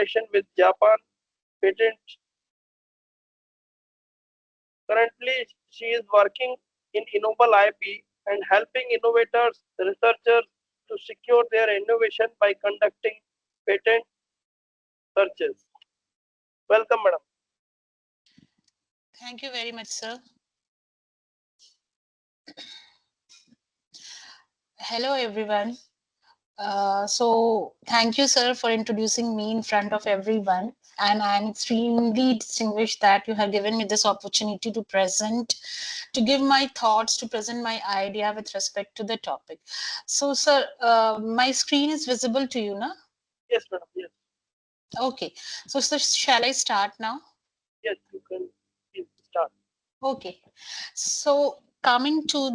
collaboration with Japan Patent. Currently, she is working in Innobal IP and helping innovators, researchers to secure their innovation by conducting patent searches. Welcome, madam. Thank you very much, sir. Hello, everyone. So thank you, sir, for introducing me in front of everyone. And I'm extremely distinguished that you have given me this opportunity to give my thoughts, to present my idea with respect to the topic. So, sir, my screen is visible to you, na? Yes, madam. Yes. Okay. So, sir, shall I start now? Yes, you can please start. Okay. So coming to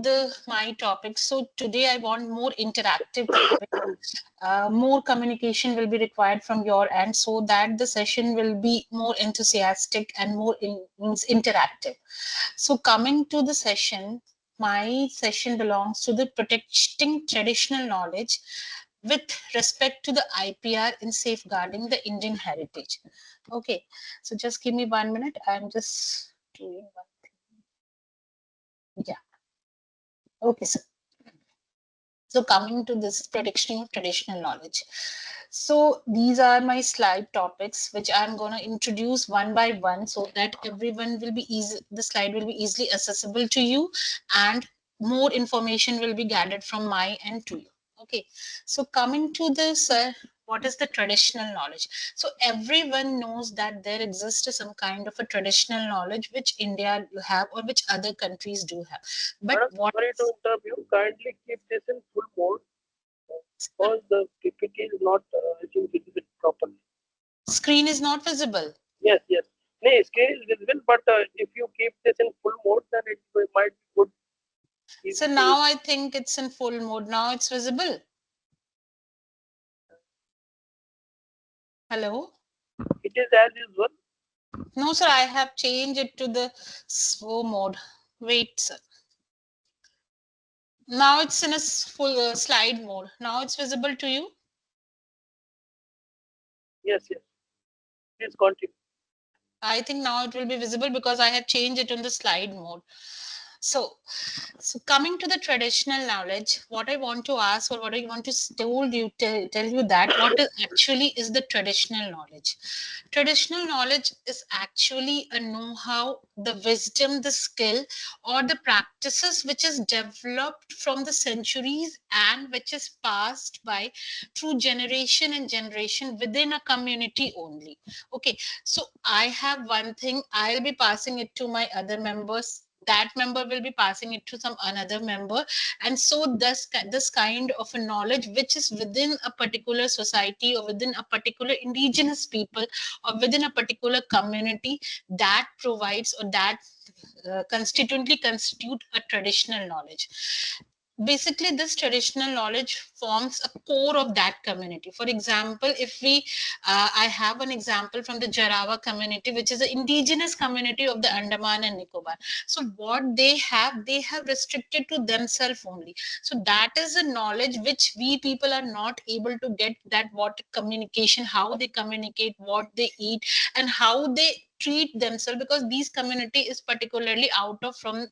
my topic. So today I want more interactive topic. More communication will be required from your end so that the session will be more enthusiastic and more means interactive. So coming to the session, my session belongs to the protecting traditional knowledge with respect to the IPR in safeguarding the Indian heritage. Okay, so just give me 1 minute. I'm just doing one. Yeah. Okay, sir. So coming to this protection of traditional knowledge. So these are my slide topics, which I'm going to introduce one by one so that everyone will be easy. The slide will be easily accessible to you and more information will be gathered from my end to you. Okay. So coming to this, what is the traditional knowledge? So everyone knows that there exists some kind of a traditional knowledge which India have or which other countries do have. But Madam, what sorry to interrupt you. Kindly keep this in full mode because the PPT is not, I think, visible properly. screen is not visible? Yes, yes. No, screen is visible, but if you keep this in full mode, then it might be good. So now I think it's in full mode. Now it's visible. Hello? It is as usual. No, sir, I have changed it to the slow mode. Wait, sir. Now it's in a full slide mode. Now it's visible to you. Yes, yes. Please continue. I think now it will be visible because I have changed it on the slide mode. So coming to the traditional knowledge, what I want to ask or what I want to tell you that what is actually is the traditional knowledge. Traditional knowledge is actually a know-how, the wisdom, the skill, or the practices which is developed from the centuries and which is passed by through generation and generation within a community only. Okay, so I have one thing, I'll be passing it to my other members, that member will be passing it to some another member, and so this kind of a knowledge which is within a particular society or within a particular indigenous people or within a particular community, that provides or that constitute a traditional knowledge. Basically this traditional knowledge forms a core of that community. For example, if we I have an example from the Jarawa community, which is the indigenous community of the Andaman and Nicobar. So what they have restricted to themselves only. So that is a knowledge which we people are not able to get, that what communication, how they communicate, what they eat, and how they treat themselves, because these community is particularly out of from,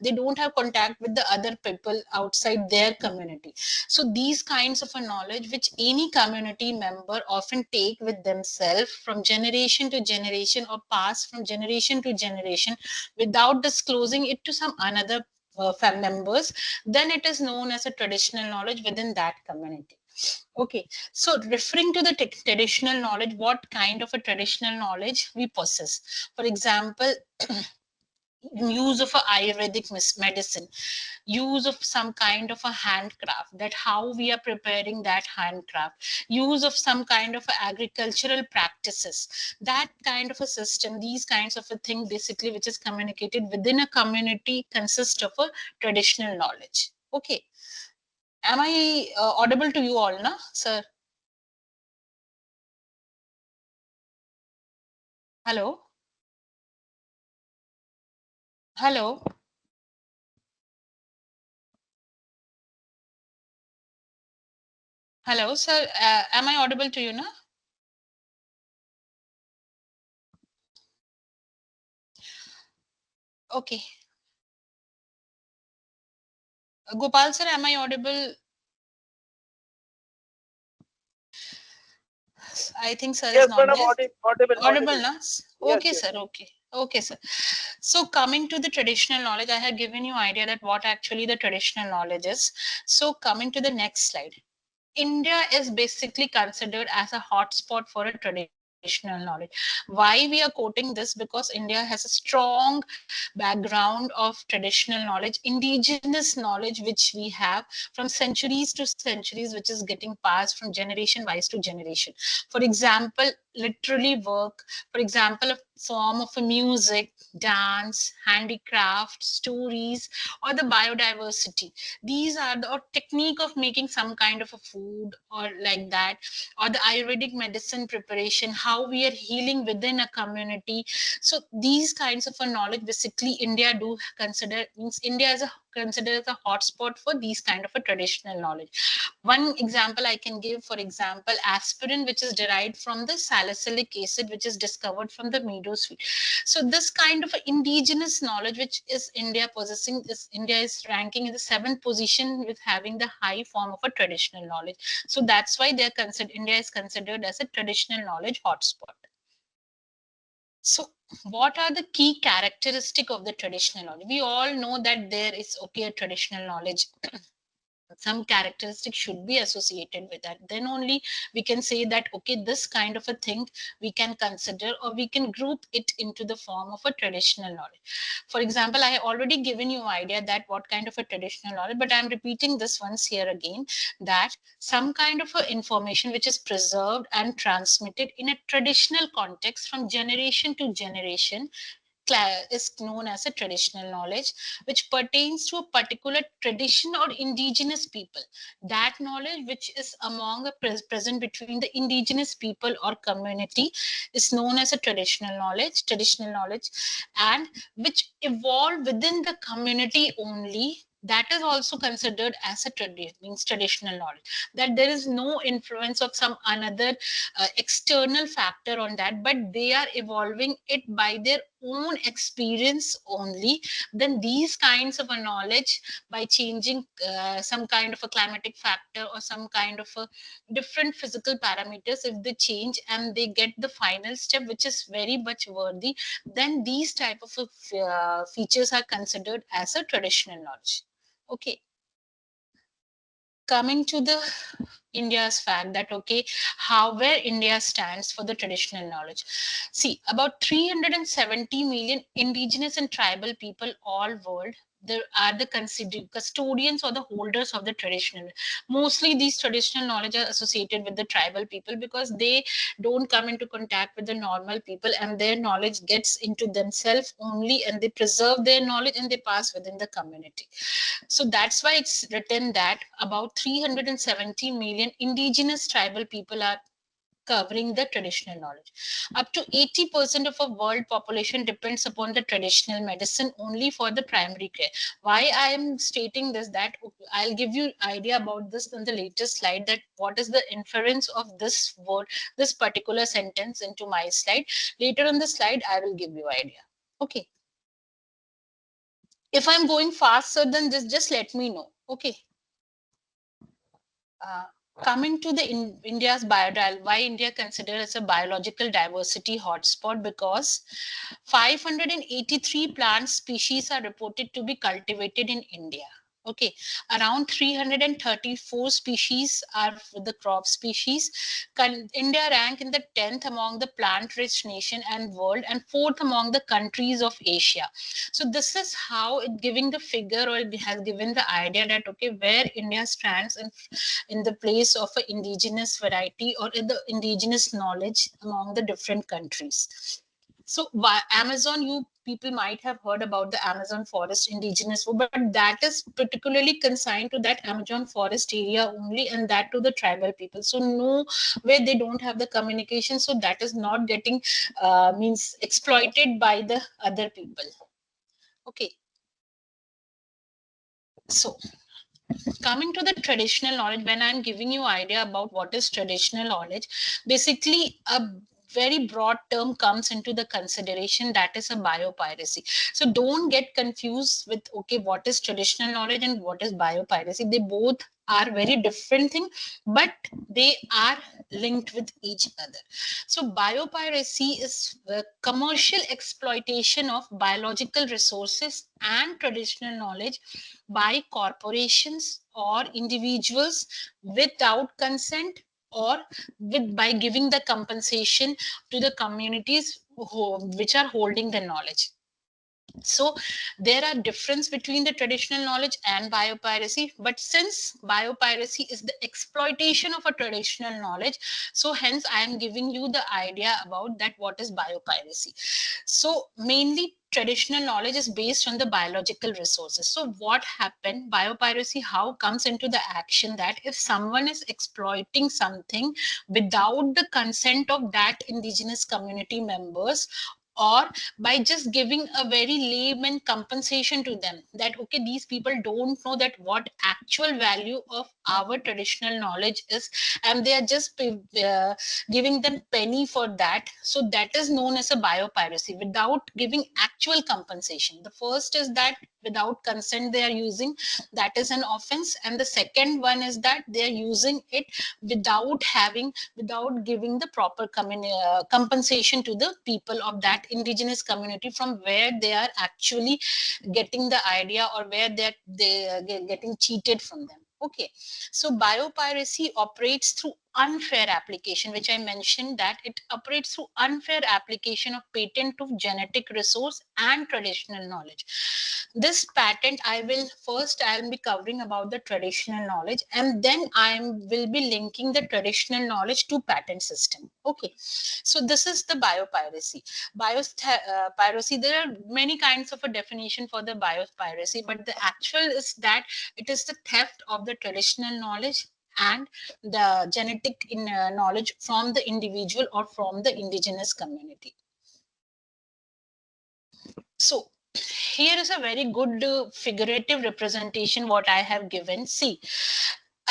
they don't have contact with the other people outside their community. So these kinds of a knowledge which any community member often take with themselves from generation to generation or pass from generation to generation without disclosing it to some another members, then it is known as a traditional knowledge within that community. Okay, so referring to the traditional knowledge, what kind of a traditional knowledge we possess? For example, use of a Ayurvedic medicine, use of some kind of a handcraft, that how we are preparing that handcraft, use of some kind of agricultural practices, that kind of a system, these kinds of a thing basically which is communicated within a community consists of a traditional knowledge. Okay, am I audible to you all, na, sir? Hello? Hello? Hello, sir. Am I audible to you now? Okay. Gopal sir, am I audible? I think sir is Yes, not madam, there. audible, Audible, audible. na? Yes, Okay, yes. sir. Okay. Okay, sir. So coming to the traditional knowledge, I have given you idea that what actually the traditional knowledge is. So coming to the next slide. India is basically considered as a hotspot for a traditional knowledge. Why we are quoting this? Because India has a strong background of traditional knowledge, indigenous knowledge, which we have from centuries to centuries, which is getting passed from generation wise to generation. For example, literally work, for example, a form of a music, dance, handicraft, stories, or the biodiversity. These are the or technique of making some kind of a food or like that, or the Ayurvedic medicine preparation, how we are healing within a community. So these kinds of a knowledge basically India do consider, means India is a considered as a hotspot for these kind of a traditional knowledge. One example I can give, for example, aspirin, which is derived from the salicylic acid, which is discovered from the meadows. So this kind of indigenous knowledge, which is India possessing, is India is ranking in the 7th position with having the high form of a traditional knowledge. So that's why they're considered, India is considered as a traditional knowledge hotspot. So what are the key characteristic of the traditional knowledge? We all know that there is okay a traditional knowledge, some characteristics should be associated with that, then only we can say that okay, this kind of a thing we can consider or we can group it into the form of a traditional knowledge. For example, I have already given you idea that what kind of a traditional knowledge, but I'm repeating this once here again, that some kind of a information which is preserved and transmitted in a traditional context from generation to generation is known as a traditional knowledge, which pertains to a particular tradition or indigenous people. That knowledge which is among a present between the indigenous people or community is known as a traditional knowledge, and which evolved within the community only, that is also considered as a tradition, means traditional knowledge, that there is no influence of some another external factor on that, but they are evolving it by their own experience only. Then these kinds of a knowledge, by changing some kind of a climatic factor or some kind of a different physical parameters, if they change and they get the final step which is very much worthy, then these type of features are considered as a traditional knowledge. Okay, coming to the India's fact that okay, how where India stands for the traditional knowledge. See, about 370 million indigenous and tribal people all world. There are the custodians or the holders of the traditional. Mostly these traditional knowledge are associated with the tribal people because they don't come into contact with the normal people, and their knowledge gets into themselves only, and they preserve their knowledge and they pass within the community. So that's why it's written that about 370 million indigenous tribal people are covering the traditional knowledge. Up to 80% of our world population depends upon the traditional medicine only for the primary care. Why I am stating this, that I'll give you idea about this in the latest slide, that what is the inference of this word, this particular sentence into my slide. Later on the slide, I will give you idea. Okay. If I'm going faster than this, just let me know. Okay. Uh, coming to the India's why India considered as a biological diversity hotspot, because 583 plant species are reported to be cultivated in India. Okay, around 334 species are the crop species. India ranked in the 10th among the plant-rich nation and world, and 4th among the countries of Asia. So this is how it giving the figure, or it has given the idea that okay, where India stands in the place of an indigenous variety or in the indigenous knowledge among the different countries. So Amazon, you people might have heard about the Amazon forest indigenous, but that is particularly consigned to that Amazon forest area only, and that to the tribal people. So no, where they don't have the communication, so that is not getting means exploited by the other people. Okay, so coming to the traditional knowledge, when I'm giving you idea about what is traditional knowledge, basically very broad term comes into the consideration, that is a biopiracy. So don't get confused with, okay, what is traditional knowledge and what is biopiracy. They both are very different thing, but they are linked with each other. So biopiracy is the commercial exploitation of biological resources and traditional knowledge by corporations or individuals without consent, or with by giving the compensation to the communities which are holding the knowledge. So there are difference between the traditional knowledge and biopiracy, but since biopiracy is the exploitation of a traditional knowledge, so hence I am giving you the idea about that what is biopiracy. So mainly traditional knowledge is based on the biological resources. So what happened, biopiracy how comes into the action, that if someone is exploiting something without the consent of that indigenous community members, or by just giving a very layman compensation to them, that okay, these people don't know that what actual value of our traditional knowledge is, and they are just giving them penny for that, so that is known as a biopiracy without giving actual compensation. The first is that without consent they are using, that is an offense, and the second one is that they are using it without giving the proper compensation to the people of that indigenous community from where they are actually getting the idea, or where they are getting cheated from them. Okay, so biopiracy operates through unfair application, which I mentioned, that it operates through unfair application of patent of genetic resource and traditional knowledge. This patent I'll be covering about the traditional knowledge, and then will be linking the traditional knowledge to patent system. Okay, so this is the biopiracy. Biopiracy, there are many kinds of a definition for the biopiracy, but the actual is that it is the theft of the traditional knowledge and the genetic knowledge from the individual or from the indigenous community. So here is a very good figurative representation what I have given. See,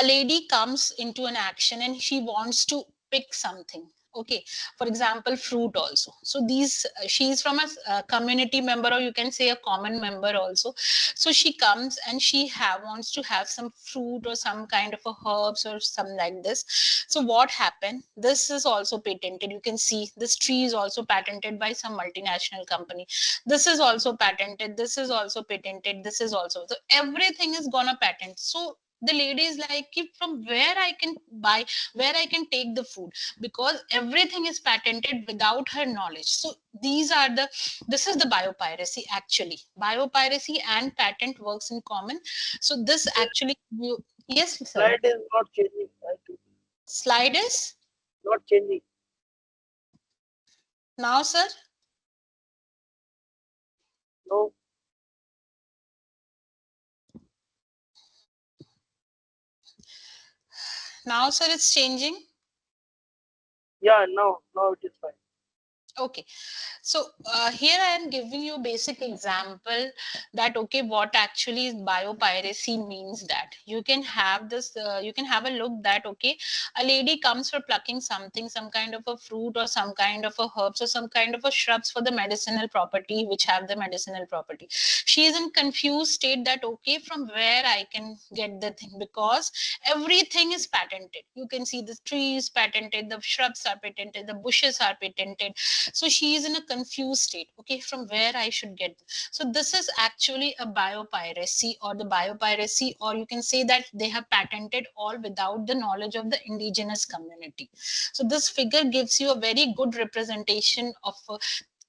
a lady comes into an action and she wants to pick something. Okay, for example, fruit also. So these she's from a community member, or you can say a common member also. So she comes and she wants to have some fruit or some kind of a herbs or something like this. So what happened, this is also patented. You can see this tree is also patented by some multinational company. This is also patented, this is also patented, this is also, so everything is gonna patent. So the lady is like, from where I can buy, where I can take the food, because everything is patented without her knowledge. So this is the biopiracy. Actually, biopiracy and patent works in common. So this actually yes sir. Slide is not changing. I think. Slide is Not changing. now sir. No. Now sir, it's changing. Yeah, now it is fine. Okay, so here I am giving you a basic example that okay, what actually is biopiracy means, that you can have this, you can have a look that okay, a lady comes for plucking something, some kind of a fruit or some kind of a herbs or some kind of a shrubs for the medicinal property, which have the medicinal property. She is in confused state that okay, from where I can get the thing, because everything is patented. You can see the trees patented, the shrubs are patented, the bushes are patented. So she is in a confused state, okay, from where I should get. So this is actually a biopiracy, or the biopiracy, or you can say that they have patented all without the knowledge of the indigenous community. So this figure gives you a very good representation of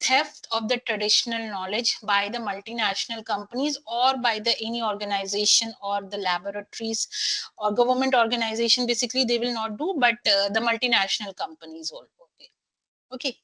theft of the traditional knowledge by the multinational companies, or by the any organization or the laboratories or government organization. Basically they will not do, but the multinational companies also. Okay, okay.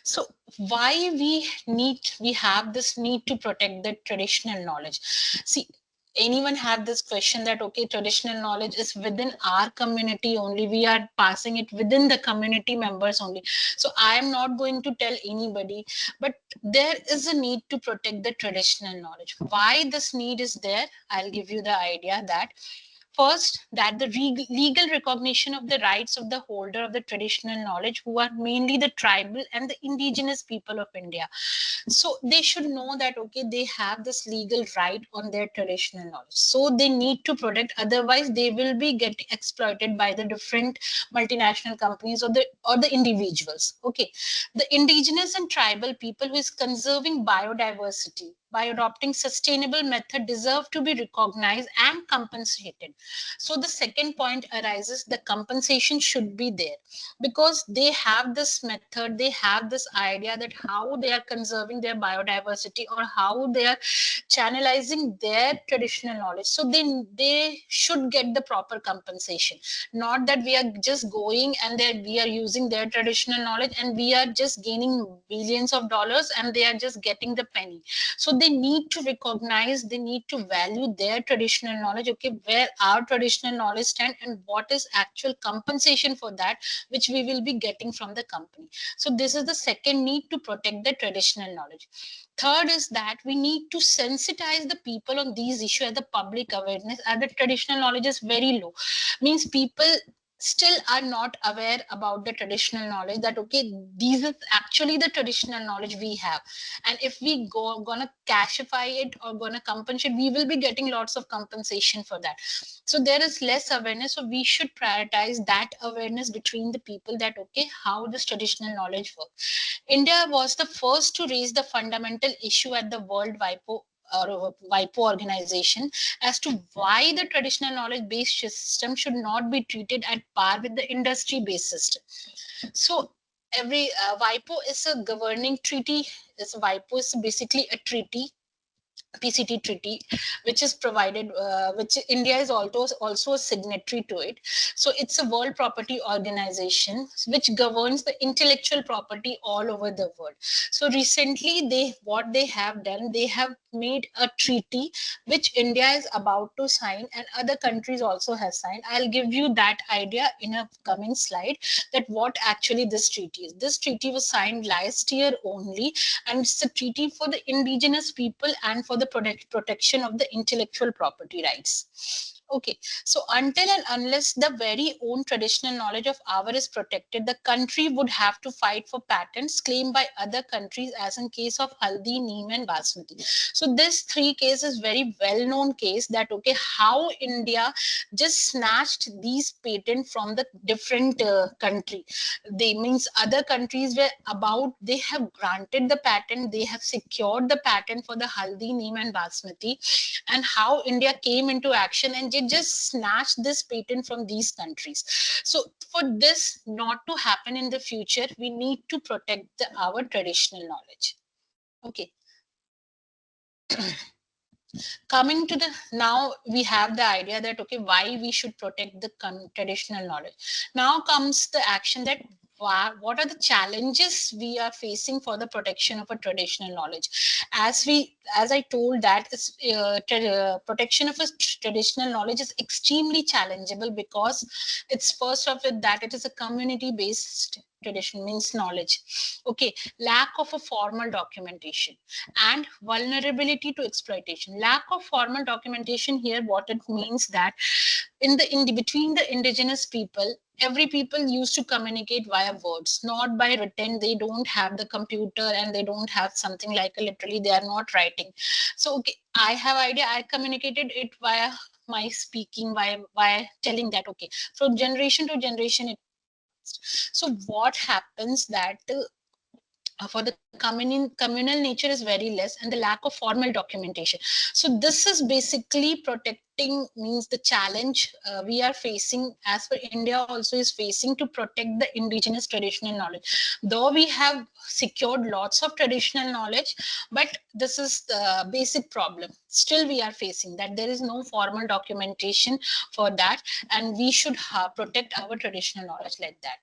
So why we have this need to protect the traditional knowledge? See, anyone have this question that okay, traditional knowledge is within our community only, we are passing it within the community members only. So I am not going to tell anybody, but there is a need to protect the traditional knowledge. Why this need is there, I'll give you the idea that First, that the legal recognition of the rights of the holder of the traditional knowledge, who are mainly the tribal and the indigenous people of India. So they should know that, okay, they have this legal right on their traditional knowledge. So they need to protect, otherwise they will be getting exploited by the different multinational companies or the individuals. Okay, the indigenous and tribal people who is conserving biodiversity by adopting sustainable method deserve to be recognized and compensated. So the second point arises, the compensation should be there, because they have this method, they have this idea that how they are conserving their biodiversity or how they are channelizing their traditional knowledge. So they should get the proper compensation, not that we are just going and that we are using their traditional knowledge and we are just gaining billions of dollars and they are just getting the penny. So they need to recognize, they need to value their traditional knowledge, okay, where our traditional knowledge stand and what is actual compensation for that which we will be getting from the company. So this is the second need, to protect the traditional knowledge. Third is that we need to sensitize the people on these issues, as the public awareness, as the traditional knowledge is very low. Means people still are not aware about the traditional knowledge, that okay, these is actually the traditional knowledge we have, and if we gonna cashify it or gonna compensate, we will be getting lots of compensation for that. So there is less awareness, so we should prioritize that awareness between the people, that okay, how this traditional knowledge works. India was the first to raise the fundamental issue at the World WIPO organization as to why the traditional knowledge based system should not be treated at par with the industry based system. So every WIPO is a governing treaty. WIPO is basically a treaty, PCT treaty, which is provided, which India is also a signatory to it. So it's a world property organization which governs the intellectual property all over the world. So recently, what they have done, they have made a treaty which India is about to sign, and other countries also have signed. I'll give you that idea in a coming slide, that what actually this treaty is. This treaty was signed last year only, and it's a treaty for the indigenous people and for the protection of the intellectual property rights. Okay, so until and unless the very own traditional knowledge of our is protected, the country would have to fight for patents claimed by other countries, as in case of haldi, neem, and basmati. So this three case is very well known case, that okay, how India just snatched these patent from the different country. They means other countries were about, they have granted the patent, they have secured the patent for the haldi, neem, and basmati, and how India came into action and they just snatched this patent from these countries. So for this not to happen in the future, we need to protect our traditional knowledge. Okay, coming to the, now we have the idea that okay, why we should protect the traditional knowledge. Now comes the action, that what are the challenges we are facing for the protection of a traditional knowledge. As I told, that is protection of a traditional knowledge is extremely challengeable, because it's first of it that it is a community based tradition, means knowledge. Okay, lack of a formal documentation and vulnerability to exploitation. Lack of formal documentation here, what it means, that in between the indigenous people, every people used to communicate via words, not by written. They don't have the computer and they don't have something like a literally, they are not writing. So okay, I have idea, I communicated it via my speaking, via telling that okay, from generation to generation it. So what happens that for the communal nature is very less, and the lack of formal documentation. So this is basically protecting, means the challenge we are facing, as for India also is facing, to protect the indigenous traditional knowledge. Though we have secured lots of traditional knowledge, but this is the basic problem still we are facing, that there is no formal documentation for that, and we should protect our traditional knowledge like that.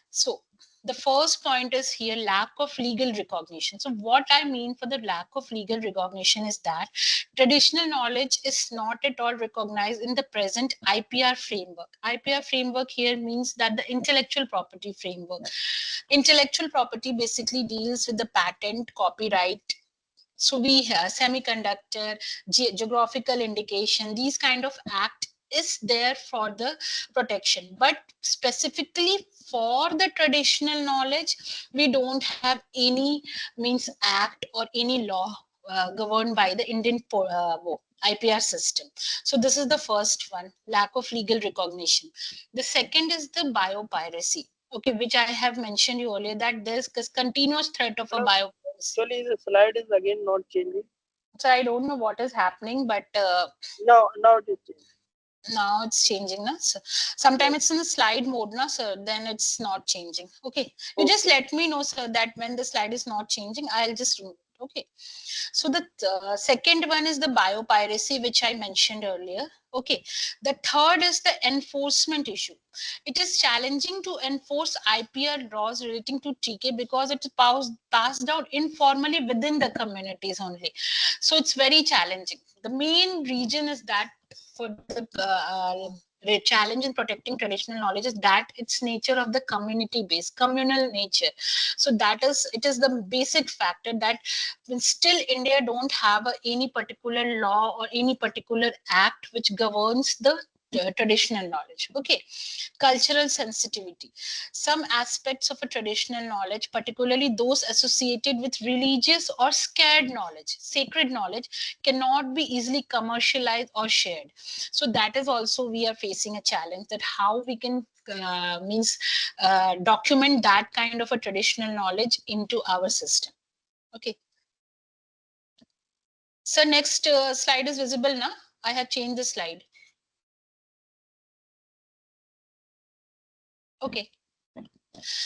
So the first point is here, lack of legal recognition. So what I mean for the lack of legal recognition is that traditional knowledge is not at all recognized in the present IPR framework. IPR framework here means that the intellectual property framework. Intellectual property basically deals with the patent, copyright. So we have semiconductor, geographical indication, these kind of act is there for the protection, but specifically for the traditional knowledge we don't have any means act or any law governed by the Indian IPR system. So this is the first one, lack of legal recognition. The second is the biopiracy, okay, which I have mentioned you earlier, that there's this continuous threat of a Madam, biopiracy. actually the slide is again not changing. So I don't know what is happening, but Now it is changing. now it's changing now. So sometimes Yes. it's in the slide mode now, sir, then it's not changing. Okay, you just Okay. let me know, sir, that when the slide is not changing, I'll just remove it. Okay. So the second one is the biopiracy, which I mentioned earlier. Okay. The third is the enforcement issue. It is challenging to enforce IPR laws relating to TK because it is passed down informally within the communities only. So it's very challenging. The main reason is that for the challenge in protecting traditional knowledge is that its nature of the community based communal nature. So that is, it is the basic factor that still India don't have any particular law or any particular act which governs the traditional knowledge. Okay. Cultural sensitivity. Some aspects of a traditional knowledge, particularly those associated with religious or scared knowledge, sacred knowledge, cannot be easily commercialized or shared. So that is also we are facing a challenge, that how we can document that kind of a traditional knowledge into our system. Okay. So next slide is visible now. I have changed the slide. Okay.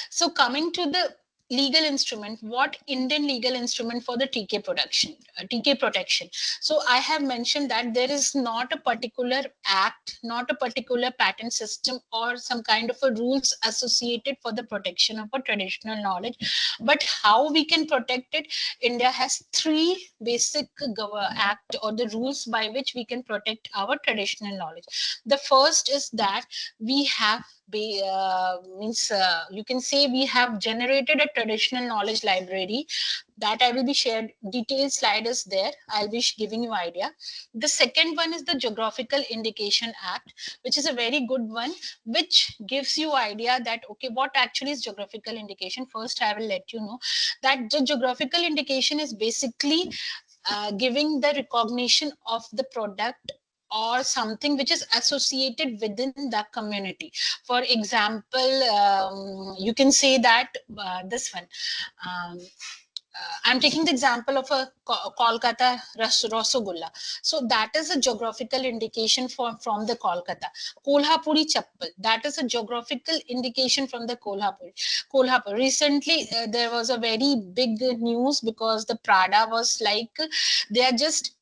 So coming to the legal instrument, what Indian legal instrument for the TK protection. So I have mentioned that there is not a particular act, not a particular patent system or some kind of a rules associated for the protection of a traditional knowledge, but how we can protect it. India has three basic act or the rules by which we can protect our traditional knowledge. The first is that we have you can say we have generated a traditional knowledge library that I will be shared. Detailed slide is there. I'll be giving you idea. The second one is the Geographical Indication Act, which is a very good one, which gives you idea that okay, what actually is geographical indication. First, I will let you know that the geographical indication is basically giving the recognition of the product or something which is associated within the community. For example, you can say that this one. Um, I'm taking the example of a Kolkata Rasagulla. So that is a geographical indication from the Kolkata. Kolhapuri Chappal, that is a geographical indication from the Kolhapur. Recently, there was a very big news because the Prada was like, they are just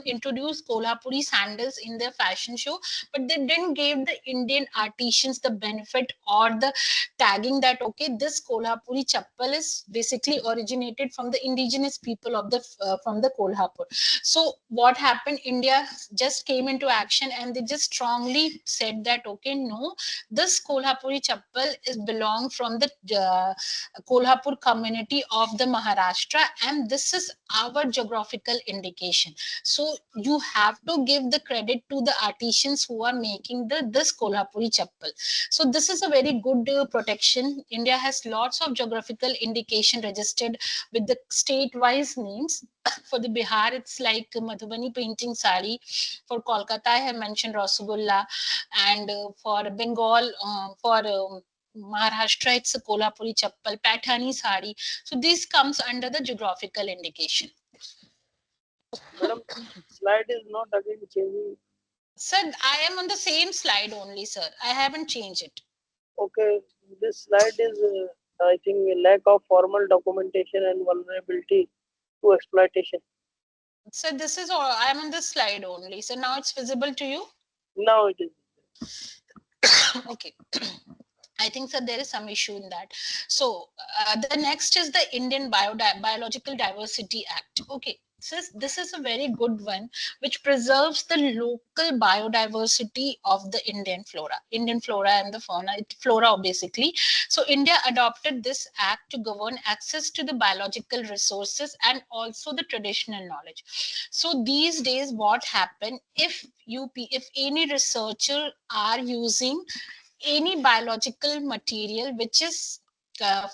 introduced Kolhapuri sandals in their fashion show, but they didn't give the Indian artisans the benefit or the tagging that okay, this Kolhapuri chappal is basically originated from the indigenous people of the from the Kolhapur. So what happened? India just came into action and they just strongly said that okay, no, this Kolhapuri chappal is belong from the Kolhapur community of the Maharashtra, and this is our geographical indication. So you have to give the credit to the artisans who are making the this Kolhapuri chappal. So this is a very good protection. India has lots of geographical indication registered with the state-wise names. For the Bihar, it's like Madhubani painting sari. For Kolkata, I have mentioned Rasgulla, and for Bengal, for Maharashtra, it's a Kolhapuri chappal, Pathani sari. So this comes under the geographical indication. Madam, slide is not again changing. Sir, I am on the same slide only, sir. I haven't changed it. Okay, this slide is, I think, a lack of formal documentation and vulnerability to exploitation. So this is all. I'm on this slide only. So now it's visible to you. Now it is. Okay. I think that there is some issue in that. So the next is the Indian Biological Diversity Act. Okay. This is a very good one, which preserves the local biodiversity of the Indian flora and the fauna, flora basically. So India adopted this act to govern access to the biological resources and also the traditional knowledge. So these days, what happened if any researcher are using any biological material which is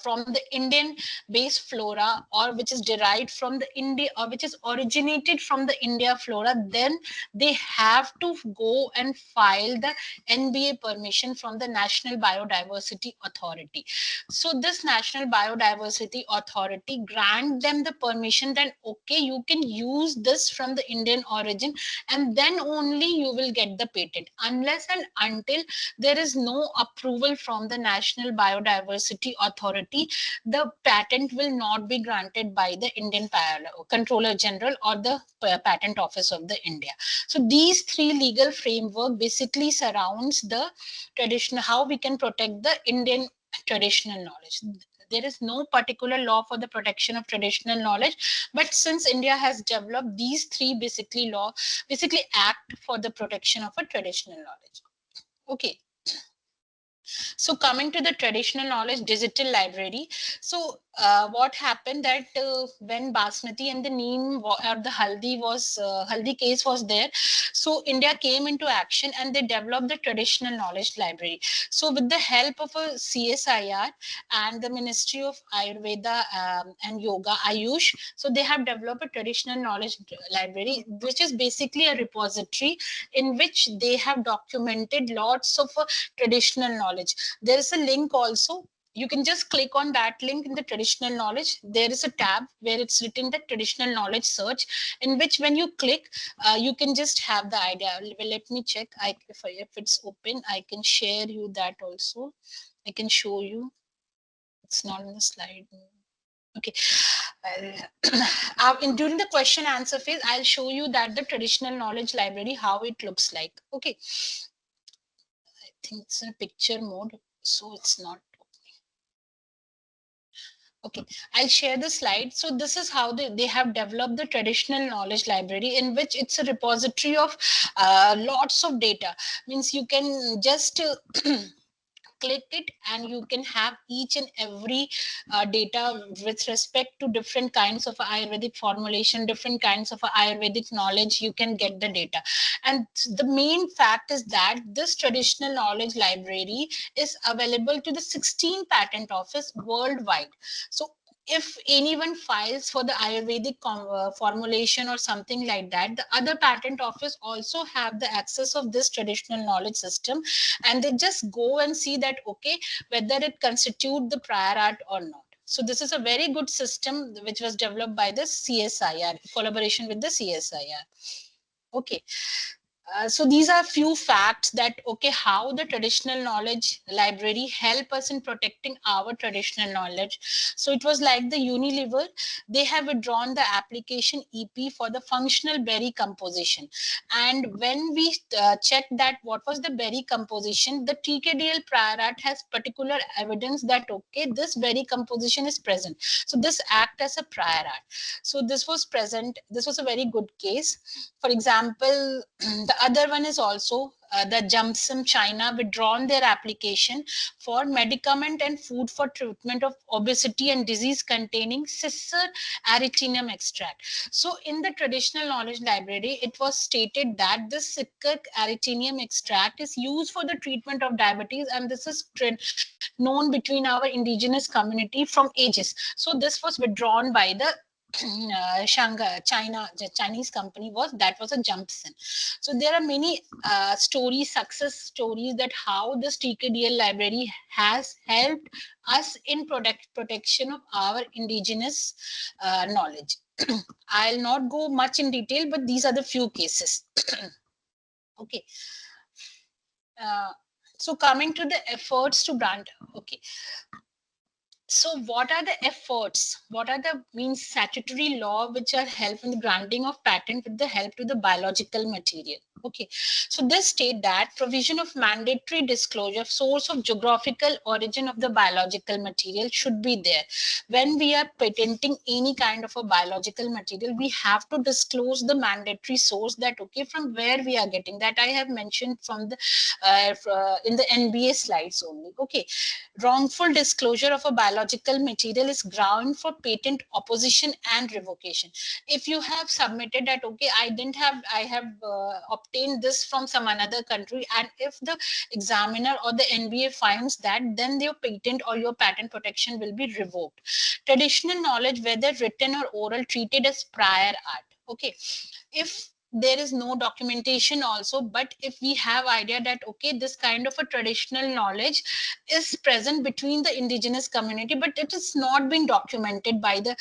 from the Indian based flora, or which is derived from the India, or which is originated from the India flora, then they have to go and file the NBA permission from the National Biodiversity Authority. So this National Biodiversity Authority grant them the permission that okay, you can use this from the Indian origin, and then only you will get the patent. Unless and until there is no approval from the National Biodiversity Authority, the patent will not be granted by the Indian Controller General or the Patent Office of the India. So these three legal framework basically surrounds the traditional, how we can protect the Indian traditional knowledge. There is no particular law for the protection of traditional knowledge, but since India has developed these three basically act for the protection of a traditional knowledge. Okay, so coming to the traditional knowledge digital library. So what happened that when basmati and the neem or the haldi case was there, so India came into action and they developed the traditional knowledge library. So with the help of a CSIR and the Ministry of Ayurveda and Yoga, Ayush, so they have developed a traditional knowledge library, which is basically a repository in which they have documented lots of traditional knowledge. There is a link also. You can just click on that link in the traditional knowledge. There is a tab where it's written the traditional knowledge search, in which when you click, you can just have the idea. Well, let me check. If it's open, I can share you that also. I can show you. It's not in the slide. Okay. During the question answer phase, I'll show you that the traditional knowledge library, how it looks like. Okay. I think it's in a picture mode, so it's not. Okay, I'll share the slide. So this is how they have developed the traditional knowledge library, in which it's a repository of lots of data. Means you can just click it and you can have each and every data with respect to different kinds of Ayurvedic formulation, different kinds of Ayurvedic knowledge. You can get the data. And the main fact is that this traditional knowledge library is available to the 16 patent office worldwide. So if anyone files for the Ayurvedic formulation or something like that, the other patent office also have the access of this traditional knowledge system, and they just go and see that okay, whether it constitute the prior art or not. So this is a very good system which was developed by the CSIR, collaboration with the CSIR. Okay. So these are few facts that okay, how the traditional knowledge library help us in protecting our traditional knowledge. So it was like the Unilever, they have withdrawn the application EP for the functional berry composition, and when we check that what was the berry composition, the TKDL prior art has particular evidence that okay, this berry composition is present, so this act as a prior art. So this was present, this was a very good case. For example, the other one is also the Jumpsum China withdrawn their application for medicament and food for treatment of obesity and disease containing Cicer aretinum extract. So in the traditional knowledge library, it was stated that this Cicer aretinum extract is used for the treatment of diabetes, and this is known between our indigenous community from ages. So this was withdrawn by the Shanghai, China, the Chinese company was a Jumpson. So there are many stories, success stories, that how this TKDL library has helped us in protection of our indigenous knowledge. I'll not go much in detail, but these are the few cases. Okay. Uh, so coming to the efforts to brand. Okay. So what are the efforts? What are the statutory law which are help in the granting of patent with the help to the biological material? Okay, so this state that provision of mandatory disclosure of source of geographical origin of the biological material should be there. When we are patenting any kind of a biological material, we have to disclose the mandatory source, that okay, from where we are getting that. I have mentioned from the in the NBA slides only. Okay, wrongful disclosure of a biological material is ground for patent opposition and revocation. If you have submitted that okay, I have obtained this from some another country, and if the examiner or the NBA finds that, then your patent or your patent protection will be revoked. Traditional knowledge, whether written or oral, treated as prior art. Okay, if there is no documentation also, but if we have idea that okay, this kind of a traditional knowledge is present between the indigenous community, but it is not being documented by the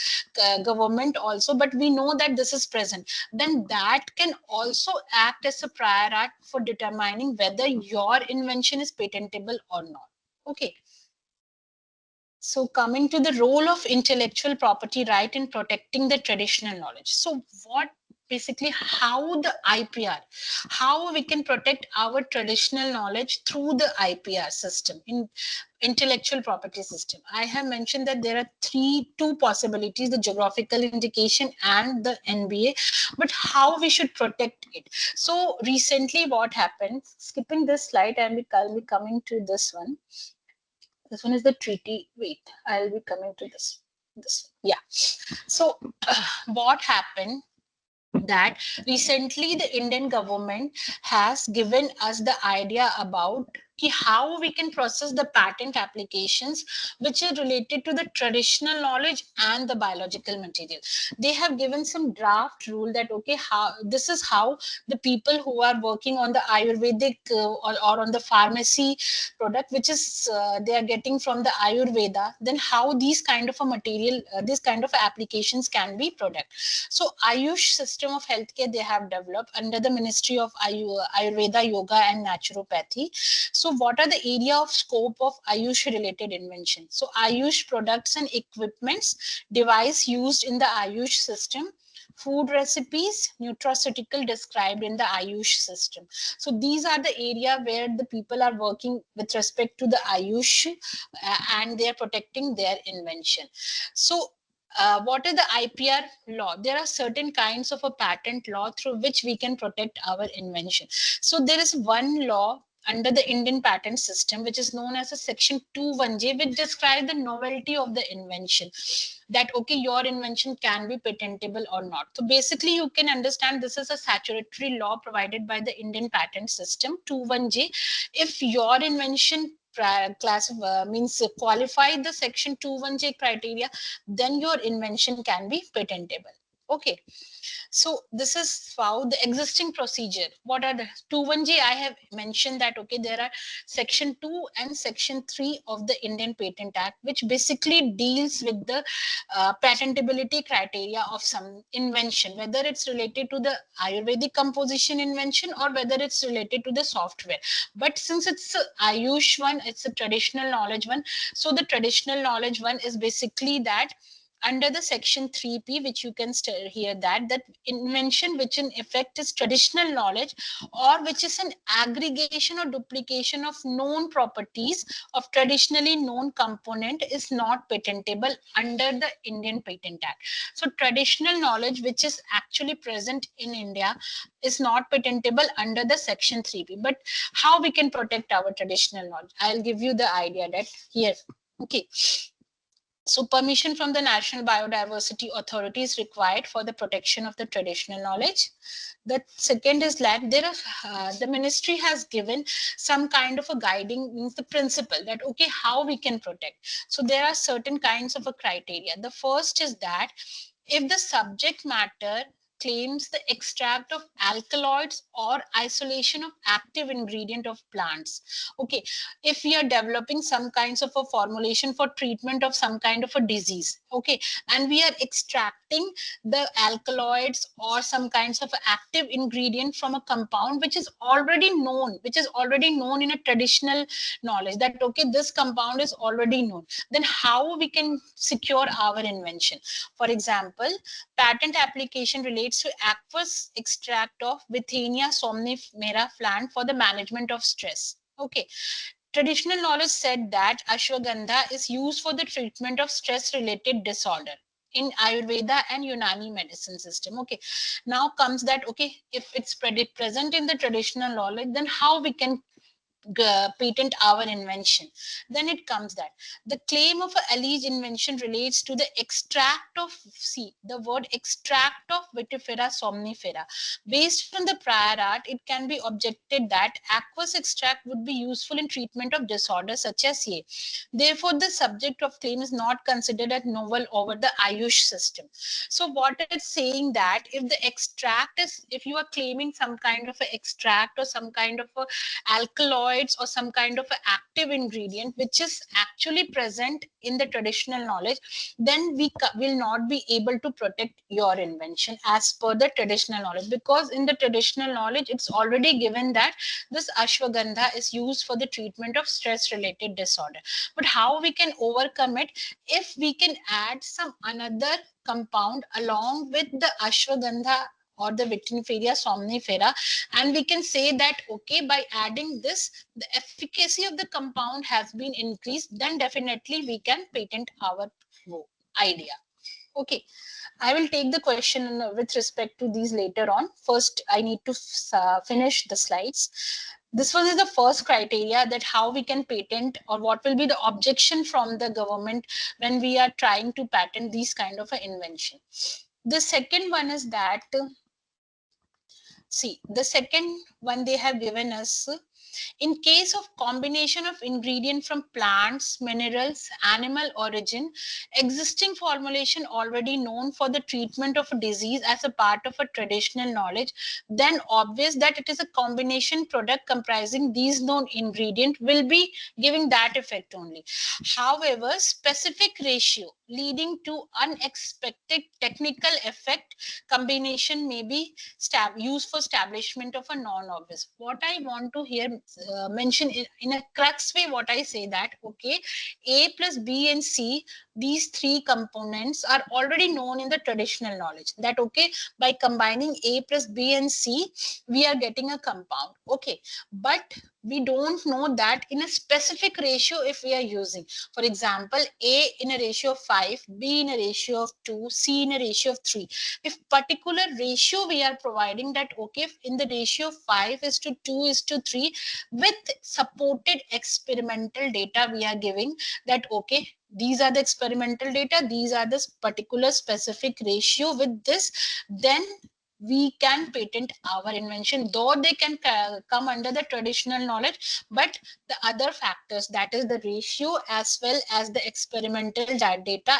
government also, but we know that this is present, then that can also act as a prior art for determining whether your invention is patentable or not. Okay, so coming to the role of intellectual property right in protecting the traditional knowledge. So what basically how the IPR, how we can protect our traditional knowledge through the IPR system, in intellectual property system. I have mentioned that there are two possibilities, the geographical indication and the NBA, but how we should protect it. So recently what happened, skipping this slide and I'll be coming to this one. This one is the treaty. Wait, I'll be coming to this. Yeah. So what happened that recently the Indian government has given us the idea about how we can process the patent applications which are related to the traditional knowledge and the biological material. They have given some draft rule that okay, how this is how the people who are working on the Ayurvedic or on the pharmacy product which is they are getting from the Ayurveda, then how these kind of a material, these kind of applications can be product. So Ayush system of healthcare they have developed under the Ministry of Ayurveda, Yoga and Naturopathy. So what are the area of scope of Ayush related invention? So Ayush products and equipments, device used in the Ayush system, food recipes, nutraceutical described in the Ayush system. So these are the area where the people are working with respect to the Ayush and they are protecting their invention. So what is the IPR law? There are certain kinds of a patent law through which we can protect our invention. So there is one law under the Indian patent system, which is known as a section 21J, which describes the novelty of the invention. That okay, your invention can be patentable or not. So basically, you can understand this is a statutory law provided by the Indian patent system 21J. If your invention class means qualify the section 21J criteria, then your invention can be patentable. Okay, so this is how the existing procedure. What are the 21J? I have mentioned that okay, there are section 2 and section 3 of the Indian Patent Act, which basically deals with the patentability criteria of some invention, whether it's related to the Ayurvedic composition invention or whether it's related to the software. But since it's a Ayush one, it's a traditional knowledge one. So the traditional knowledge one is basically that under the section 3p, which you can hear that invention which in effect is traditional knowledge or which is an aggregation or duplication of known properties of traditionally known component is not patentable under the Indian Patent Act. So traditional knowledge which is actually present in India is not patentable under the section 3p. But how we can protect our traditional knowledge? I'll give you the idea that here. Okay, so permission from the National Biodiversity Authority is required for the protection of the traditional knowledge. The second is that the ministry has given some kind of a guiding, means the principle that okay, how we can protect. So there are certain kinds of a criteria. The first is that if the subject matter claims the extract of alkaloids or isolation of active ingredient of plants. Okay, if we are developing some kinds of a formulation for treatment of some kind of a disease, Okay, and we are extracting the alkaloids or some kinds of active ingredient from a compound which is already known, in a traditional knowledge, that okay, this compound is already known. Then how we can secure our invention? For example, patent application relates to aqueous extract of Withenia somnifera plant for the management of stress. Okay, traditional knowledge said that ashwagandha is used for the treatment of stress related disorder in Ayurveda and Unani medicine system. Okay, now comes that, okay, if it's present in the traditional knowledge, then how we can patent our invention? Then it comes that the claim of a alleged invention relates to the extract of, see the word extract of Vitifera somnifera. Based on the prior art, it can be objected that aqueous extract would be useful in treatment of disorders such as A. Therefore, the subject of claim is not considered as novel over the Ayush system. So what it's saying that if the extract is, if you are claiming some kind of a extract or some kind of a alkaloids or some kind of a active ingredient which is actually present in the traditional knowledge, then we will not be able to protect your invention as per the traditional knowledge, because in the traditional knowledge it's already given that this ashwagandha is used for the treatment of stress related disorder. But how we can overcome it? If we can add some another compound along with the ashwagandha or the Vitineria somnifera, and we can say that okay, by adding this the efficacy of the compound has been increased, then definitely we can patent our idea. Okay, I will take the question with respect to these later on. First, I need to finish the slides. This was the first criteria, that how we can patent or what will be the objection from the government when we are trying to patent these kind of an invention. The second one is that, see, the second one they have given us, in case of combination of ingredient from plants, minerals, animal origin, existing formulation already known for the treatment of a disease as a part of a traditional knowledge, then obvious that it is a combination product comprising these known ingredient will be giving that effect only. However, specific ratio leading to unexpected technical effect combination may be used for establishment of a non-obvious. What I want to here mention in a crux way, what I say that okay, A plus B and C, these three components are already known in the traditional knowledge, that okay, by combining A plus B and C we are getting a compound. Okay, but we don't know that in a specific ratio if we are using, for example, A in a ratio of 5, B in a ratio of 2, C in a ratio of 3. If particular ratio we are providing, that okay, if in the ratio of 5 is to 2 is to 3, with supported experimental data we are giving, that okay, these are the experimental data, these are the particular specific ratio, with this then we can patent our invention, though they can come under the traditional knowledge, but the other factors, that is the ratio as well as the experimental data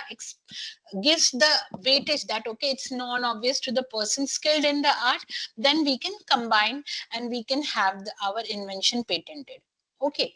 gives the weightage that okay, it's non-obvious to the person skilled in the art, then we can combine and we can have our invention patented. Okay,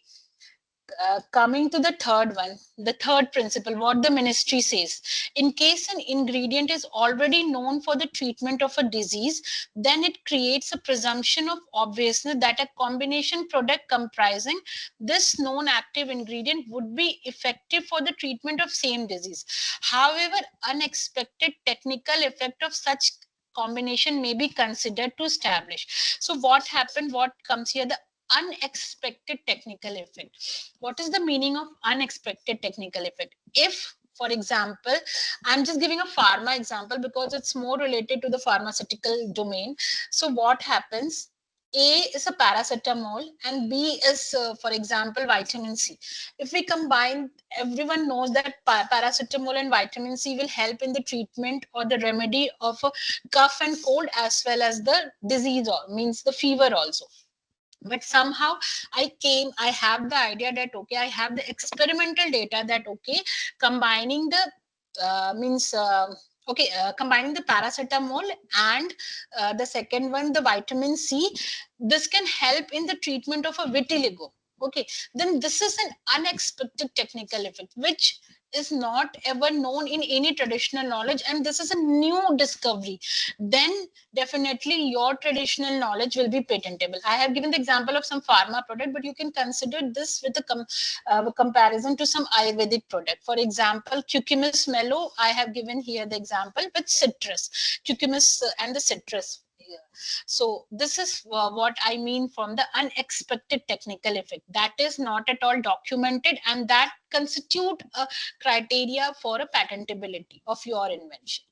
coming to the third one, the third principle, what the ministry says. In case an ingredient is already known for the treatment of a disease, then it creates a presumption of obviousness that a combination product comprising this known active ingredient would be effective for the treatment of same disease. However, unexpected technical effect of such combination may be considered to establish. So what happened, what comes here, the unexpected technical effect. What is the meaning of unexpected technical effect? If, for example, I'm just giving a pharma example because it's more related to the pharmaceutical domain. So what happens? A is a paracetamol and B is, for example, vitamin C. If we combine, everyone knows that paracetamol and vitamin C will help in the treatment or the remedy of a cough and cold as well as the disease, or means the fever also. But somehow I have the idea that okay, I have the experimental data that okay, combining the means okay, combining the paracetamol and the second one, the vitamin C, this can help in the treatment of a vitiligo. Okay, then this is an unexpected technical effect which is not ever known in any traditional knowledge, and this is a new discovery, then definitely your traditional knowledge will be patentable. I have given the example of some pharma product, but you can consider this with a comparison to some Ayurvedic product. For example, Cucumis mellow, I have given here the example with citrus, Cucumis and the citrus. So this is what I mean from the unexpected technical effect that is not at all documented, and that constitute a criteria for a patentability of your invention.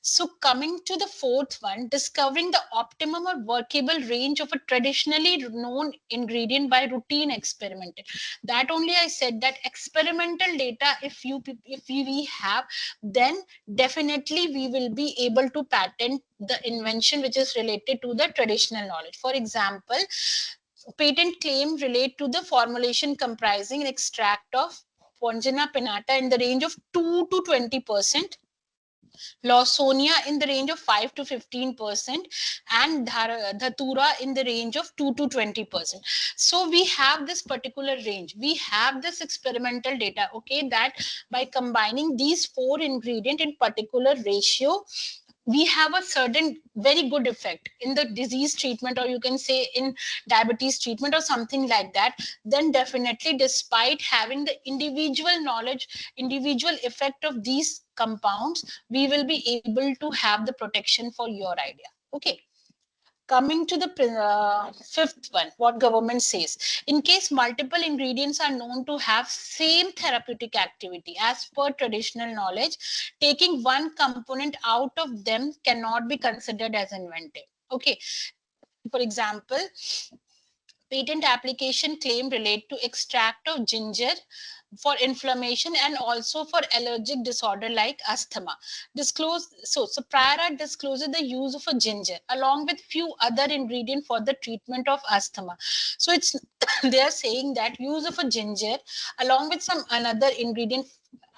So coming to the fourth one, discovering the optimum or workable range of a traditionally known ingredient by routine experimental. That only I said that experimental data, if we have, then definitely we will be able to patent the invention which is related to the traditional knowledge. For example, patent claim relate to the formulation comprising an extract of Pongina pinnata in the range of 2 to 20%, Lawsonia in the range of 5 to 15%, and Dhatura in the range of 2 to 20%. So we have this particular range. We have this experimental data, okay, that by combining these four ingredients in particular ratio, we have a certain very good effect in the disease treatment, or you can say in diabetes treatment or something like that. Then definitely, despite having the individual knowledge, individual effect of these compounds, we will be able to have the protection for your idea. Okay. Coming to the fifth one, what government says: in case multiple ingredients are known to have same therapeutic activity as per traditional knowledge, taking one component out of them cannot be considered as inventive. Okay. For example, patent application claim relate to extract of ginger for inflammation and also for allergic disorder like asthma. So prior art discloses the use of a ginger along with few other ingredients for the treatment of asthma. So it's they are saying that use of a ginger along with some another ingredient,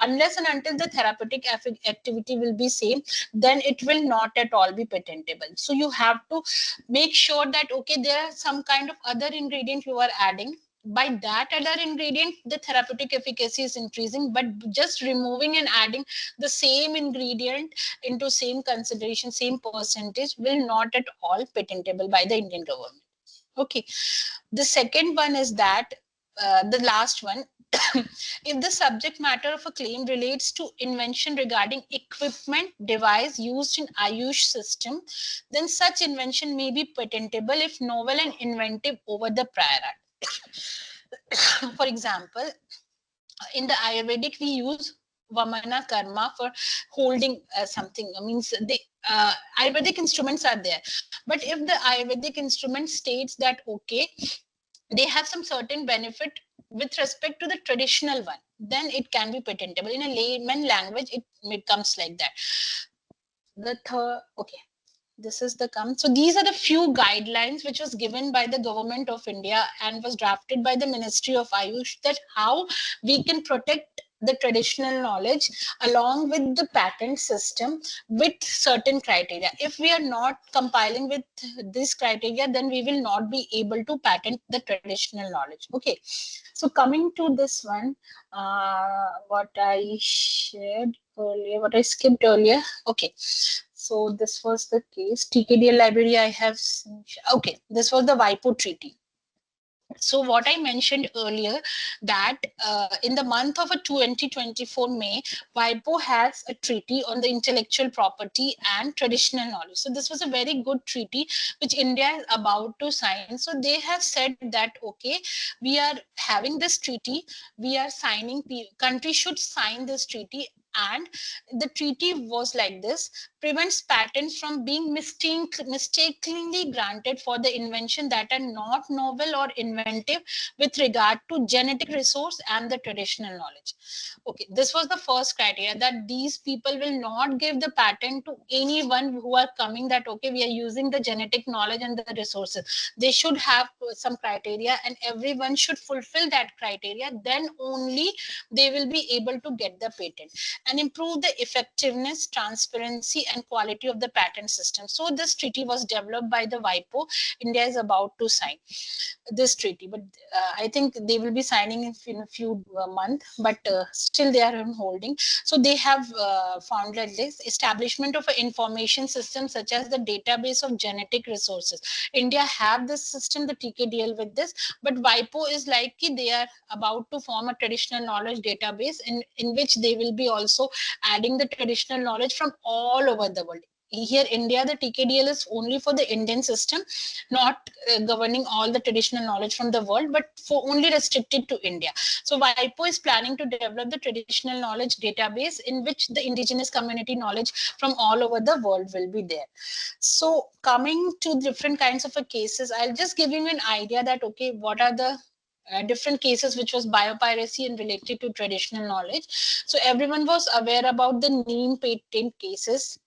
unless and until the therapeutic activity will be same, then it will not at all be patentable. So you have to make sure that okay, there are some kind of other ingredient you are adding. By that other ingredient, the therapeutic efficacy is increasing, but just removing and adding the same ingredient into same consideration, same percentage, will not at all patentable by the Indian government. Okay. The second one is that the last one, if the subject matter of a claim relates to invention regarding equipment device used in Ayush system, then such invention may be patentable if novel and inventive over the prior art. For example, in the Ayurvedic, we use Vamana Karma for holding something. Means the Ayurvedic instruments are there. But if the Ayurvedic instrument states that, okay, they have some certain benefit with respect to the traditional one, then it can be patentable. In a layman language, it becomes like that. The third, okay, this is the come. So these are the few guidelines which was given by the government of India and was drafted by the Ministry of Ayush, that how we can protect the traditional knowledge along with the patent system with certain criteria. If we are not compiling with this criteria, then we will not be able to patent the traditional knowledge. Okay. So coming to this one, what I shared earlier, what I skipped earlier. Okay. So this was the case. TKDL library I have. Okay. This was the WIPO treaty. So what I mentioned earlier, that in the month of 2024 May, WIPO has a treaty on the intellectual property and traditional knowledge. So this was a very good treaty which India is about to sign. So they have said that, okay, we are having this treaty, we are signing, country should sign this treaty, and the treaty was like this: prevents patents from being mistakenly granted for the invention that are not novel or inventive with regard to genetic resource and the traditional knowledge. Okay, this was the first criteria, that these people will not give the patent to anyone who are coming that, okay, we are using the genetic knowledge and the resources. They should have some criteria and everyone should fulfill that criteria, then only they will be able to get the patent. And improve the effectiveness, transparency and quality of the patent system. So this treaty was developed by the WIPO. India is about to sign this treaty, but I think they will be signing in a few months, but still they are on holding. So they have founded this establishment of an information system such as the database of genetic resources. India have this system, the TKDL with this, but WIPO is like they are about to form a traditional knowledge database in which they will be also adding the traditional knowledge from all over the world. Here India, the TKDL is only for the Indian system, not governing all the traditional knowledge from the world, but for only restricted to India. So WIPO is planning to develop the traditional knowledge database in which the indigenous community knowledge from all over the world will be there. So coming to different kinds of cases, I'll just give you an idea that, okay, what are the different cases which was biopiracy and related to traditional knowledge. So everyone was aware about the neem patent cases.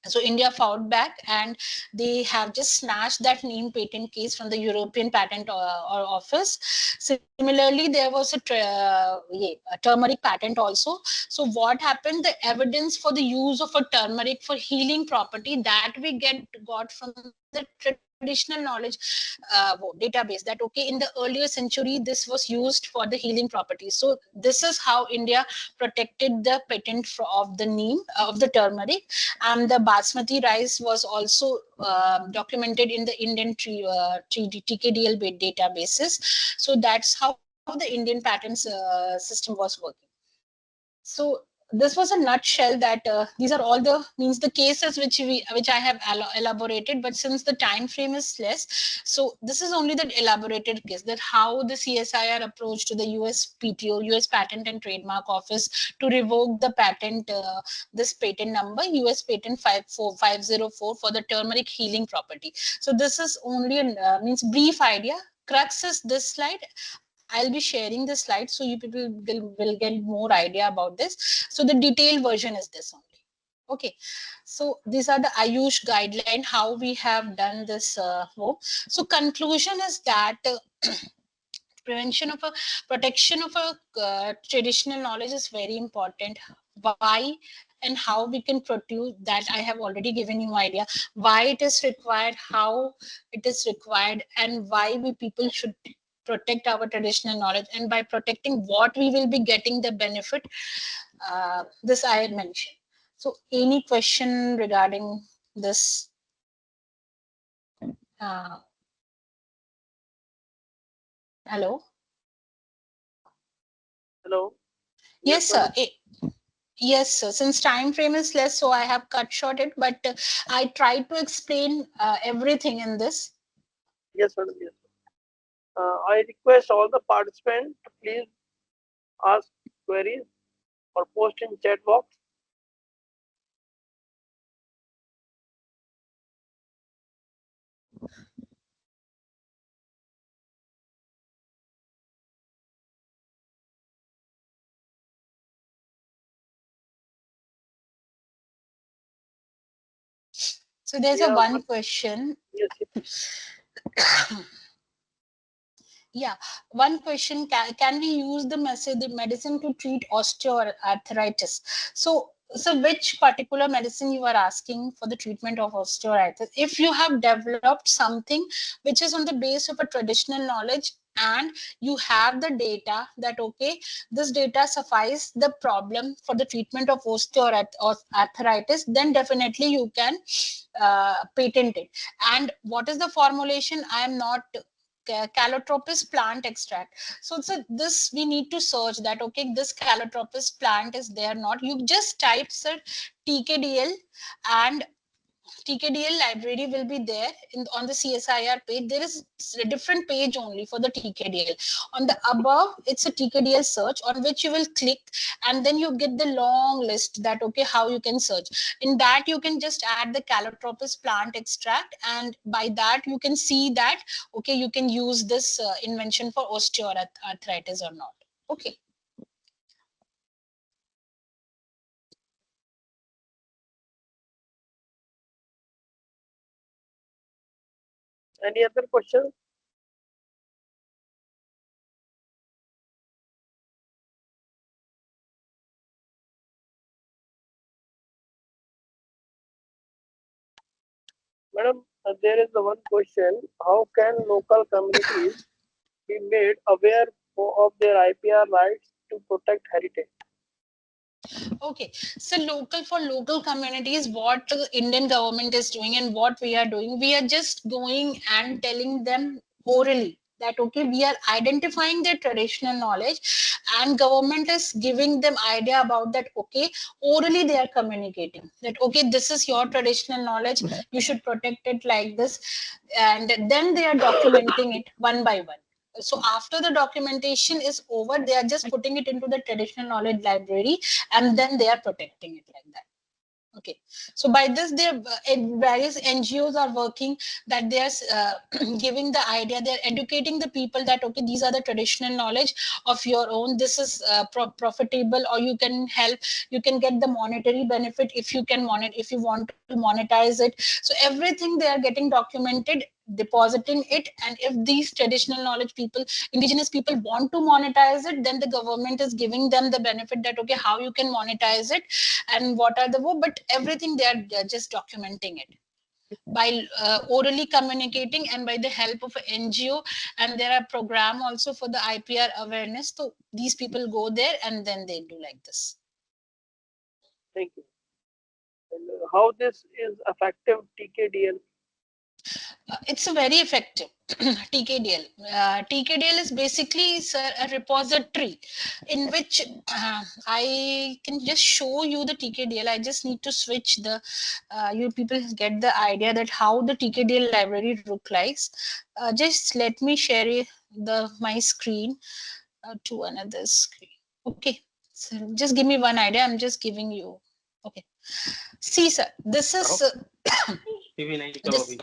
So India fought back and they have just snatched that neem patent case from the European Patent Office. Similarly, there was a turmeric patent also. So what happened? The evidence for the use of a turmeric for healing property that we got from the traditional knowledge database, that okay, in the earlier century this was used for the healing property. So this is how India protected the patent of the neem of the turmeric. And the basmati rice was also documented in the Indian TKDL databases. So that's how the Indian patents system was working. So this was a nutshell that these are all the means the cases which I have elaborated, but since the time frame is less, so this is only the elaborated case, that how the CSIR approached to the US PTO, US Patent and Trademark Office, to revoke the patent, this patent number US patent 54504 for the turmeric healing property. So this is only a means brief idea. Crux is this slide. I'll be sharing the slide so you people will get more idea about this. So the detailed version is this only. Okay, so these are the Ayush guideline, how we have done this work. So conclusion is that prevention of a protection of a traditional knowledge is very important. Why and how we can produce that I have already given you idea. Why it is required, how it is required, and why we people should protect our traditional knowledge, and by protecting what we will be getting the benefit, this I had mentioned. So any question regarding this? uh, Hello. Hello. Yes, Yes sir. madam. Yes, sir. Since time frame is less, so I have cut short it, but I tried to explain everything in this. Yes, madam. Yes. I request all the participants to please ask queries or post in chat box. So there's a Yeah, one question. yes, yes. Yeah, one question: can we use the medicine to treat osteoarthritis? So which particular medicine you are asking for the treatment of osteoarthritis? If you have developed something which is on the base of a traditional knowledge, and you have the data that okay, this data suffice the problem for the treatment of osteoarthritis, then definitely you can patent it. And what is the formulation? I am not calotropis plant extract. So this we need to search that okay, this calotropis plant is there not. You just type sir TKDL, and TKDL library will be there on the CSIR page. There is a different page only for the TKDL. On the above, it's a TKDL search on which you will click, and then you get the long list that okay, how you can search. In that, you can just add the calotropis plant extract, and by that you can see that okay, you can use this invention for osteoarthritis or not. Okay. Any other question? Madam, there is the one question: how can local communities be made aware of their IPR rights to protect heritage? Okay, so local for local communities, what the Indian government is doing and what we are doing, we are just going and telling them orally that okay, we are identifying their traditional knowledge, and government is giving them idea about that. Okay, orally they are communicating that okay, this is your traditional knowledge, you should protect it like this, and then they are documenting it one by one. So after the documentation is over, they are just putting it into the traditional knowledge library, and then they are protecting it like that. Okay, so by this, there various NGOs are working that they are giving the idea, they are educating the people that okay, these are the traditional knowledge of your own. This is profitable, or you can help. You can get the monetary benefit if you can if you want to monetize it. So everything they are getting documented, depositing it, and if these traditional knowledge people, indigenous people want to monetize it, then the government is giving them the benefit that okay, how you can monetize it and what are the but everything they are just documenting it by orally communicating and by the help of an NGO, and there are program also for the IPR awareness. So these people go there and then they do like this. Thank you. And how this is effective TKDL? It's a very effective TKDL. TKDL is basically, sir, a repository in which I can just show you the TKDL. I just need to switch the, you people get the idea that how the TKDL library look like. Just let me share my screen to another screen. Okay, so just give me one idea. I'm just giving you. Okay, see, sir, this is this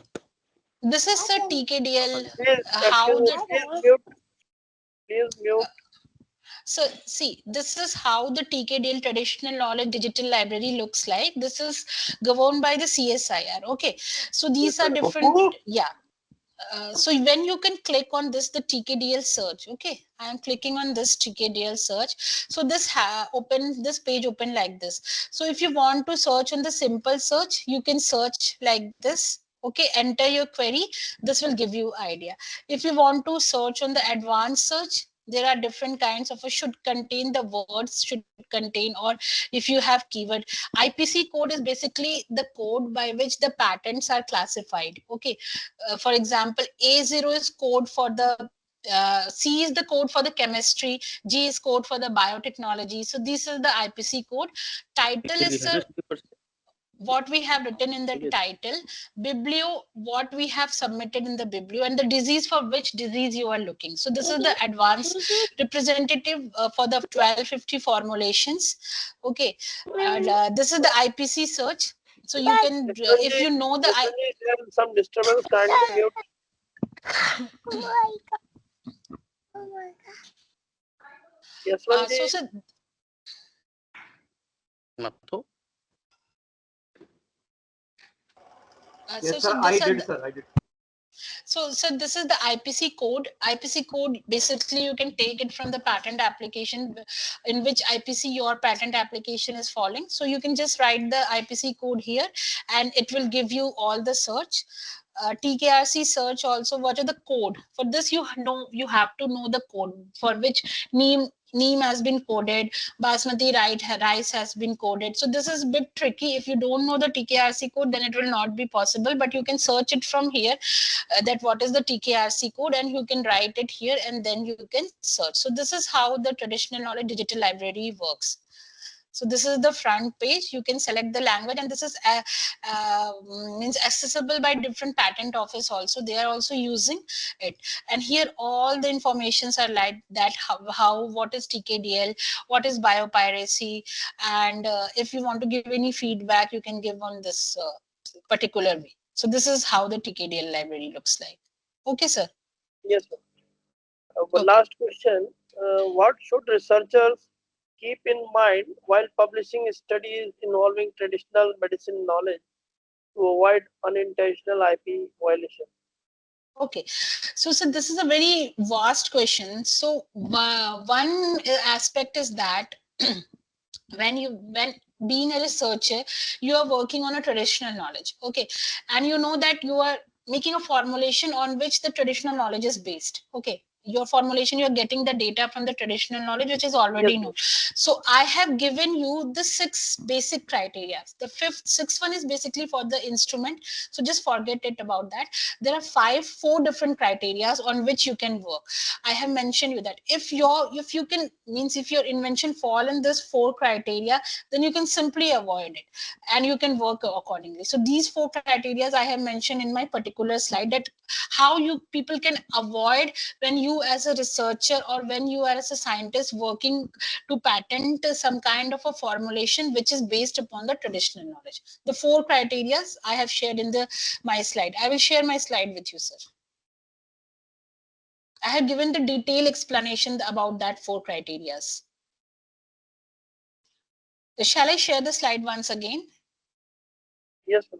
this is a TKDL. Please, How excuse me, the please mute. Please mute. So see, this is how the TKDL traditional knowledge digital library looks like. This is governed by the CSIR. Okay, so Yes, these are madam. different. Yeah. So when you can click on this, the TKDL search. Okay, I am clicking on this TKDL search. So this page open like this. So if you want to search on the simple search, you can search like this. Okay, enter your query. This will give you idea. If you want to search on the advanced search, there are different kinds of should contain the words, should contain, or if you have keyword. IPC code is basically the code by which the patents are classified. Okay, for example, A0 is code for the C is the code for the chemistry, G is code for the biotechnology. So this is the IPC code. Title is what we have written in the title, biblio what we have submitted in the biblio, and the disease for which disease you are looking. So this is the advanced representative for the 1250 formulations. Okay, and this is the IPC search. So you can if Yashwanji, you know the Yashwanji, there is some disturbance. Kindly mute. Yashwanji, so Yes, sir. I did, sir. I did. So this is the IPC code. IPC code, basically you can take it from the patent application in which IPC your patent application is falling. So you can just write the IPC code here and it will give you all the search. TKRC search also, what are the code? For this you have to know the code for which neem has been coded, basmati rice has been coded. So this is a bit tricky. If you don't know the TKRC code, then it will not be possible, but you can search it from here, that what is the TKRC code, and you can write it here and then you can search. So this is how the traditional knowledge digital library works. So this is the front page. You can select the language, and this is means accessible by different patent office also. They are also using it. And here all the informations are like that, how what is TKDL, what is biopiracy, and if you want to give any feedback, you can give on this particular way. So this is how the TKDL library looks like. Okay, sir. yes, sir. One Okay. last question. What should researchers keep in mind while publishing studies involving traditional medicine knowledge to avoid unintentional IP violation? Okay, so this is a very vast question. So one aspect is that when being a researcher, you are working on a traditional knowledge, okay, and you know that you are making a formulation on which the traditional knowledge is based, okay, your formulation, you're getting the data from the traditional knowledge which is already Yes, known. So I have given you the 6 basic criteria. The sixth one is basically for the instrument, so just forget it about that. There are 4 different criteria on which you can work. I have mentioned you that if you can, means if your invention fall in this 4 criteria, then you can simply avoid it and you can work accordingly. So these 4 criteria I have mentioned in my particular slide, that how you people can avoid when you as a researcher or when you are as a scientist working to patent some kind of a formulation which is based upon the traditional knowledge. The 4 criteria I have shared in the my slide. I will share my slide with you, sir. I have given the detailed explanation about that 4 criteria. Shall I share the slide once again? yes, sir.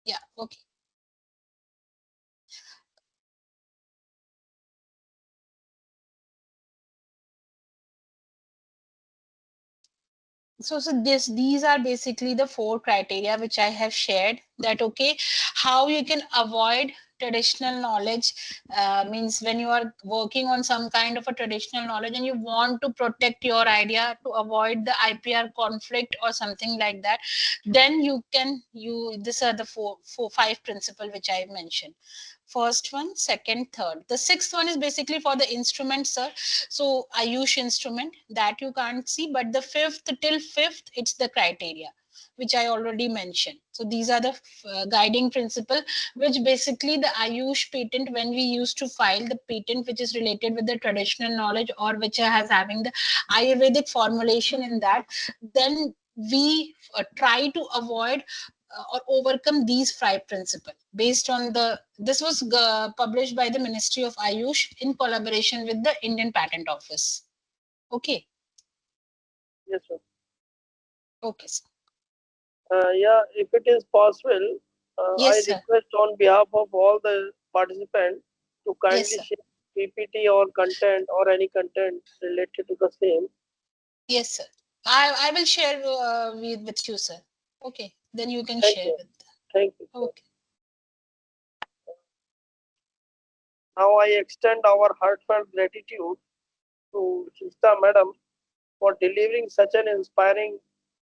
Yeah, okay. So these are basically the 4 criteria which I have shared, that okay, how you can avoid traditional knowledge, means when you are working on some kind of a traditional knowledge and you want to protect your idea to avoid the IPR conflict or something like that, then you can, these are the five principle which I mentioned. First one, second, third. The sixth one is basically for the instrument, sir. So Ayush instrument that you can't see, but the fifth till fifth, it's the criteria which I already mentioned. So these are the guiding principle, which basically the Ayush patent, when we used to file the patent which is related with the traditional knowledge or which has having the Ayurvedic formulation in that, then we try to avoid or overcome these five principles based on the, this was published by the Ministry of Ayush in collaboration with the Indian Patent Office. Okay. Yes, sir. Okay, sir. Yeah, if it is possible, I Yes, sir. request on behalf of all the participants to Yes, kindly sir. share PPT or content or any content related to the same. Yes, sir. I will share with you, sir. Okay, then you can Thank share you. with them. Thank you, sir. Okay. Now I extend our heartfelt gratitude to Shista Madam for delivering such an inspiring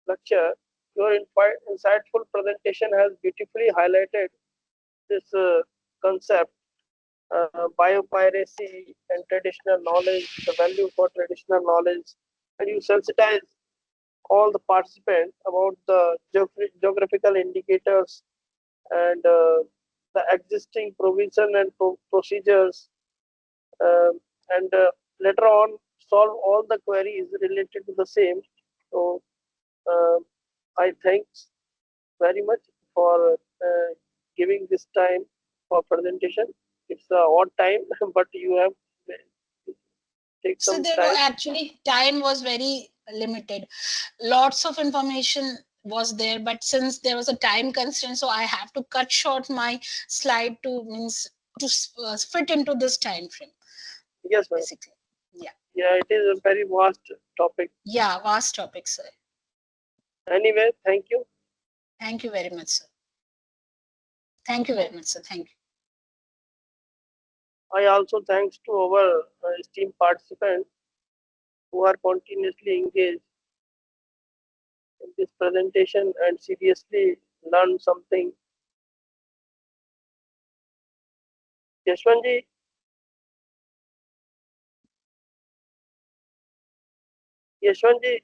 lecture. Your insightful presentation has beautifully highlighted this concept, biopiracy and traditional knowledge, the value for traditional knowledge, and you sensitize all the participants about the geographical indicators and the existing provision and procedures, um, and later on solve all the queries related to the same. So um I thank very much for giving this time for presentation. It's a odd time, but you have take So some there were time. actually, time was very limited. Lots of information was there, but since there was a time constraint, so I have to cut short my slide to, means to fit into this time frame, Yes, ma'am. basically. Yeah. Yeah, it is a very vast topic. Yeah, vast topic, sir. Anyway, thank you. Thank you very much, sir. Thank you very much, sir. Thank you. I also thanks to our esteemed participants who are continuously engaged in this presentation and seriously learn something. Yashwanji, Yashwanji,